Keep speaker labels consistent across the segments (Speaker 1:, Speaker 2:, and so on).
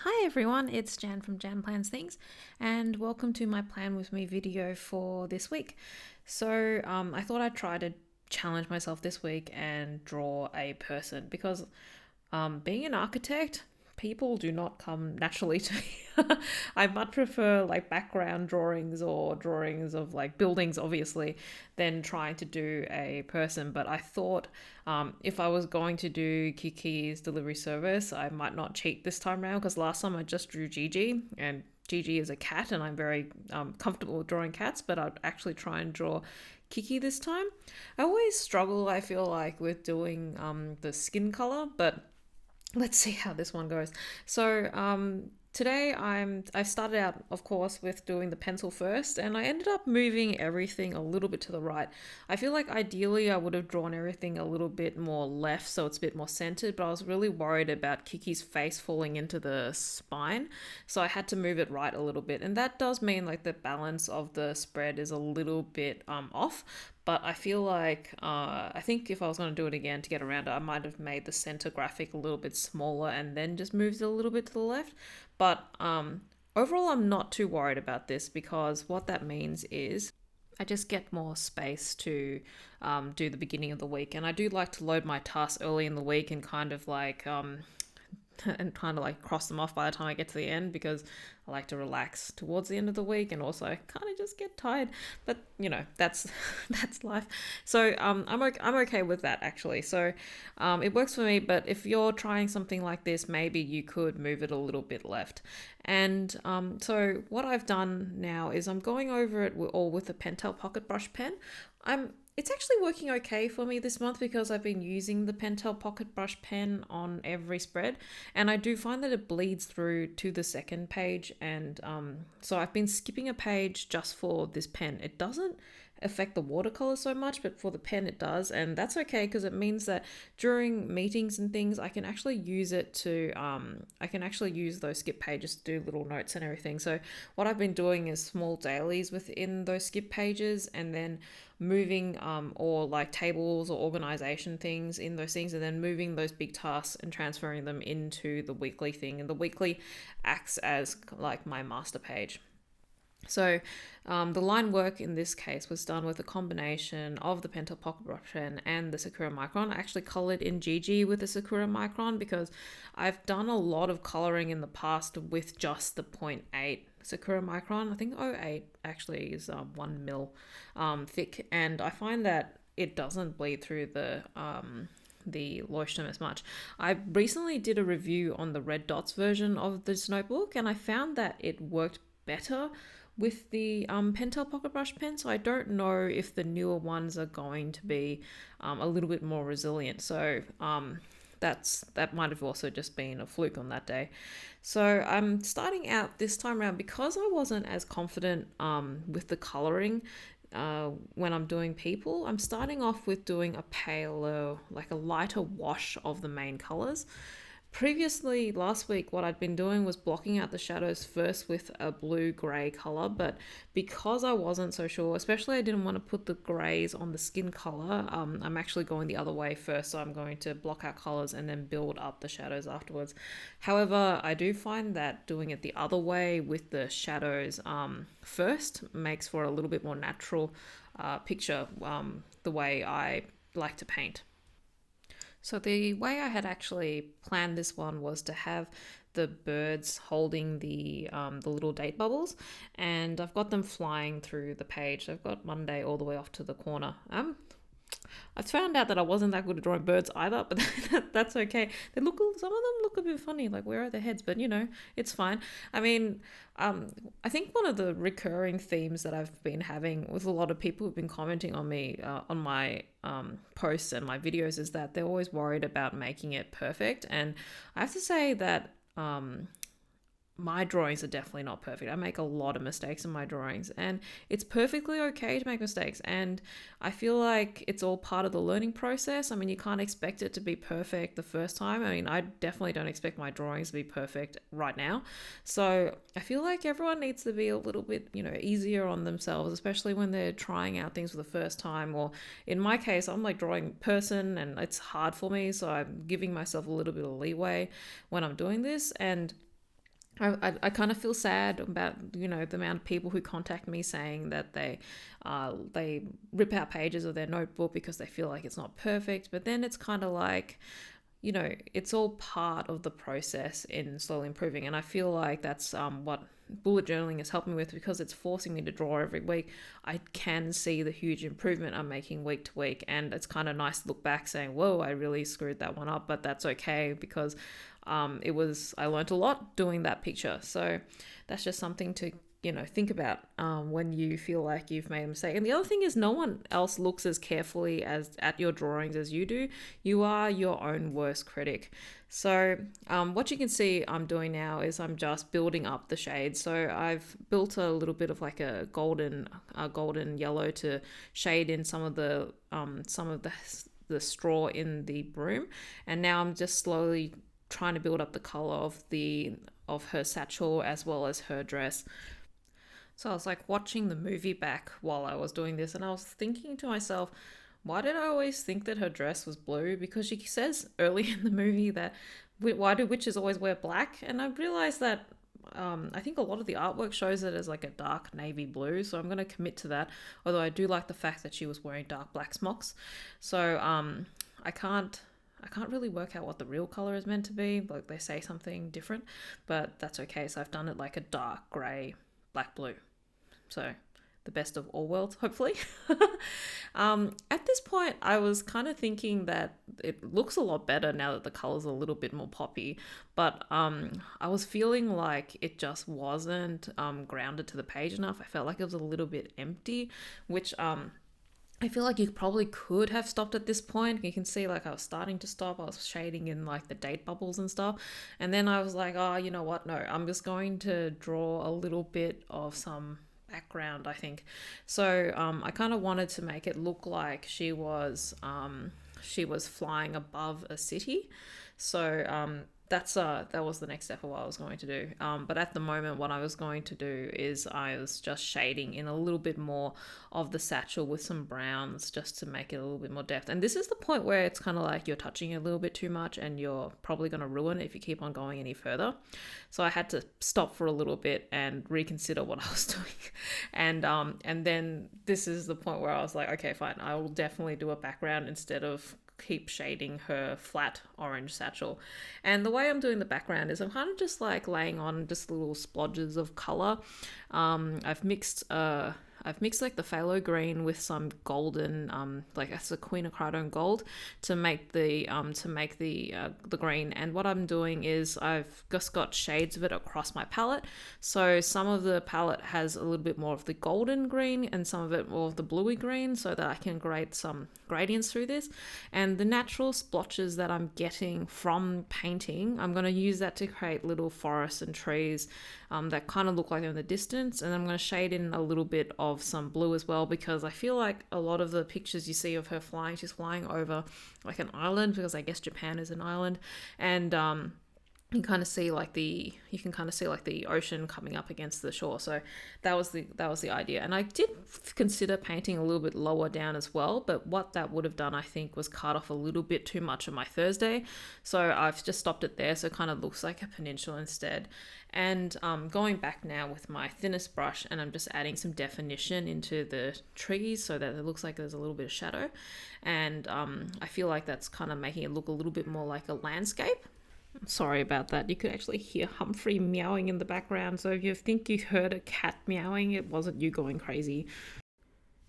Speaker 1: Hi everyone, it's Jan from Jannplansthings, and welcome to my Plan With Me video for this week. I thought I'd try to challenge myself this week and draw a person because being an architect, people do not come naturally to me. I much prefer like background drawings or drawings of like buildings, obviously, than trying to do a person. But I thought if I was going to do Kiki's delivery service, I might not cheat this time around because last time I just drew Gigi and Gigi is a cat and I'm very comfortable with drawing cats, but I'd actually try and draw Kiki this time. I always struggle, I feel like, with doing the skin color, but let's see how this one goes. Today I started out, of course, with doing the pencil first, and I ended up moving everything a little bit to the right. I feel like ideally I would have drawn everything a little bit more left so it's a bit more centered, but I was really worried about Kiki's face falling into the spine, so I had to move it right a little bit, and that does mean like the balance of the spread is a little bit off. But I feel like I think if I was going to do it again to get around it, I might have made the center graphic a little bit smaller and then just moved it a little bit to the left. But overall, I'm not too worried about this because what that means is I just get more space to do the beginning of the week. And I do like to load my tasks early in the week and kind of like cross them off by the time I get to the end because I like to relax towards the end of the week and also kind of just get tired. But you know, that's that's life. I'm okay with that actually. It works for me. But if you're trying something like this, maybe you could move it a little bit left. And so what I've done now is I'm going over it all with a Pentel Pocket Brush pen. It's actually working okay for me this month because I've been using the Pentel Pocket Brush pen on every spread, and I do find that it bleeds through to the second page, and so I've been skipping a page just for this pen. It doesn't affect the watercolor so much, but for the pen it does, and that's okay because it means that during meetings and things I can actually use it to I can actually use those skip pages to do little notes and everything. So what I've been doing is small dailies within those skip pages, and then moving or like tables or organization things in those things, and then moving those big tasks and transferring them into the weekly thing, and the weekly acts as like my master page. The line work in this case was done with a combination of the Pentel Pocket Brush pen and the Sakura Micron. I actually colored in Gigi with the Sakura Micron because I've done a lot of coloring in the past with just the 0.8 Sakura Micron. I think 0.8 actually is 1 mil thick, and I find that it doesn't bleed through the Leuchtturm as much. I recently did a review on the red dots version of this notebook, and I found that it worked better with the Pentel Pocket Brush pen, so I don't know if the newer ones are going to be a little bit more resilient. That might have also just been a fluke on that day. So I'm starting out this time around because I wasn't as confident with the coloring when I'm doing people. I'm starting off with doing a paler, like a lighter wash of the main colors. Previously, last week, what I'd been doing was blocking out the shadows first with a blue-grey colour, but because I wasn't so sure, especially I didn't want to put the greys on the skin colour, I'm actually going the other way first, so I'm going to block out colours and then build up the shadows afterwards. However, I do find that doing it the other way with the shadows first makes for a little bit more natural picture, the way I like to paint. So the way I had actually planned this one was to have the birds holding the little date bubbles, and I've got them flying through the page. I've got Monday all the way off to the corner. I found out that I wasn't that good at drawing birds either, but that's okay. Some of them look a bit funny, like where are their heads? But you know, it's fine. I mean, I think one of the recurring themes that I've been having with a lot of people who've been commenting on me on my posts and my videos is that they're always worried about making it perfect, and I have to say that my drawings are definitely not perfect. I make a lot of mistakes in my drawings, and it's perfectly okay to make mistakes. And I feel like it's all part of the learning process. I mean, you can't expect it to be perfect the first time. I mean, I definitely don't expect my drawings to be perfect right now. So I feel like everyone needs to be a little bit, easier on themselves, especially when they're trying out things for the first time. Or in my case, I'm like drawing person and it's hard for me. So I'm giving myself a little bit of leeway when I'm doing this. And I kind of feel sad about, you know, the amount of people who contact me saying that they rip out pages of their notebook because they feel like it's not perfect. But then it's kind of like, you know, it's all part of the process in slowly improving. And I feel like that's what bullet journaling is helping me with, because it's forcing me to draw every week. I can see the huge improvement I'm making week to week. And it's kind of nice to look back saying, whoa, I really screwed that one up, but that's okay, because I learned a lot doing that picture. So that's just something to, you know, think about when you feel like you've made a mistake. And the other thing is, no one else looks as carefully at your drawings as you do. You are your own worst critic. So what you can see I'm doing now is I'm just building up the shades. So I've built a little bit of like a golden yellow to shade in some of the straw in the broom, and now I'm just slowly trying to build up the color of her satchel as well as her dress. So I was like watching the movie back while I was doing this, and I was thinking to myself, why did I always think that her dress was blue? Because she says early in the movie that, why do witches always wear black? And I realized that I think a lot of the artwork shows it as like a dark navy blue, so I'm going to commit to that, although I do like the fact that she was wearing dark black smocks. So I can't really work out what the real color is meant to be. Like, they say something different, but that's okay. So I've done it like a dark gray, black blue. So the best of all worlds, hopefully. At this point, I was kind of thinking that it looks a lot better now that the color's a little bit more poppy, but I was feeling like it just wasn't grounded to the page enough. I felt like it was a little bit empty, which I feel like you probably could have stopped at this point. You can see like I was starting to stop. I was shading in like the date bubbles and stuff. And then I was like, oh, you know what? No, I'm just going to draw a little bit of some background, I think. So I kind of wanted to make it look like she was flying above a city. So that was the next step of what I was going to do. But at the moment, what I was going to do is I was just shading in a little bit more of the satchel with some browns, just to make it a little bit more depth. And this is the point where it's kind of like you're touching it a little bit too much, and you're probably going to ruin it if you keep on going any further. So I had to stop for a little bit and reconsider what I was doing. And then this is the point where I was like, okay, fine, I will definitely do a background instead of keep shading her flat orange satchel. And the way I'm doing the background is I'm kind of just like laying on just little splodges of color. I've mixed like the phthalo green with some golden, like that's a Queen of Cardone gold to make the green. And what I'm doing is I've just got shades of it across my palette. So some of the palette has a little bit more of the golden green and some of it more of the bluey green, so that I can create some gradients through this. And the natural splotches that I'm getting from painting, I'm going to use that to create little forests and trees that kind of look like they're in the distance. And I'm going to shade in a little bit of some blue as well, because I feel like a lot of the pictures you see of her flying, she's flying over like an island, because I guess Japan is an island. And you can kind of see like the ocean coming up against the shore. So that was the idea. And I did consider painting a little bit lower down as well, but what that would have done, I think, was cut off a little bit too much of my Thursday. So I've just stopped it there, so it kind of looks like a peninsula instead. And going back now with my thinnest brush, and I'm just adding some definition into the trees so that it looks like there's a little bit of shadow. And I feel like that's kind of making it look a little bit more like a landscape. Sorry about that. You could actually hear Humphrey meowing in the background. So if you think you heard a cat meowing, it wasn't you going crazy.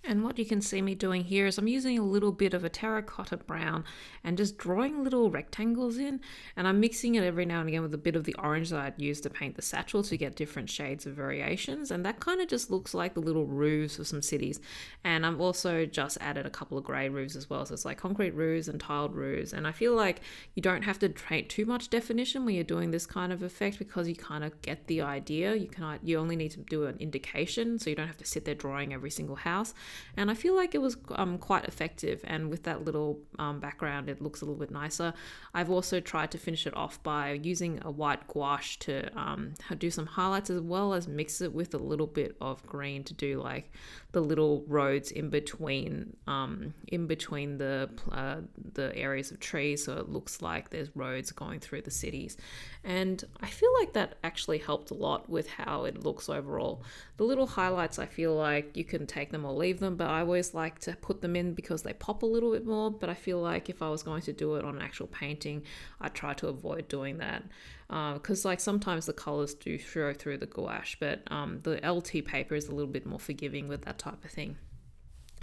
Speaker 1: And what you can see me doing here is I'm using a little bit of a terracotta brown and just drawing little rectangles in, and I'm mixing it every now and again with a bit of the orange that I'd used to paint the satchel to get different shades of variations, and that kind of just looks like the little roofs of some cities. And I've also just added a couple of grey roofs as well, so it's like concrete roofs and tiled roofs. And I feel like you don't have to paint too much definition when you're doing this kind of effect, because you kind of get the idea. You only need to do an indication, so you don't have to sit there drawing every single house. and I feel like it was quite effective, and with that little background it looks a little bit nicer. I've also tried to finish it off by using a white gouache to do some highlights, as well as mix it with a little bit of green to do like the little roads in between the areas of trees, so it looks like there's roads going through the cities. And I feel like that actually helped a lot with how it looks overall. The little highlights, I feel like you can take them or leave them, but I always like to put them in because they pop a little bit more. But I feel like if I was going to do it on an actual painting, I try to avoid doing that, because like sometimes the colors do show through the gouache, but the LT paper is a little bit more forgiving with that type of thing.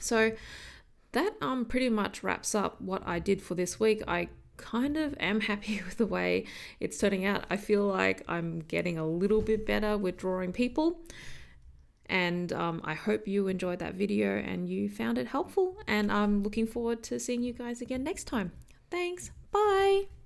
Speaker 1: So that pretty much wraps up what I did for this week. I kind of am happy with the way it's turning out. I feel like I'm getting a little bit better with drawing people, and I hope you enjoyed that video and you found it helpful, and I'm looking forward to seeing you guys again next time. Thanks, bye.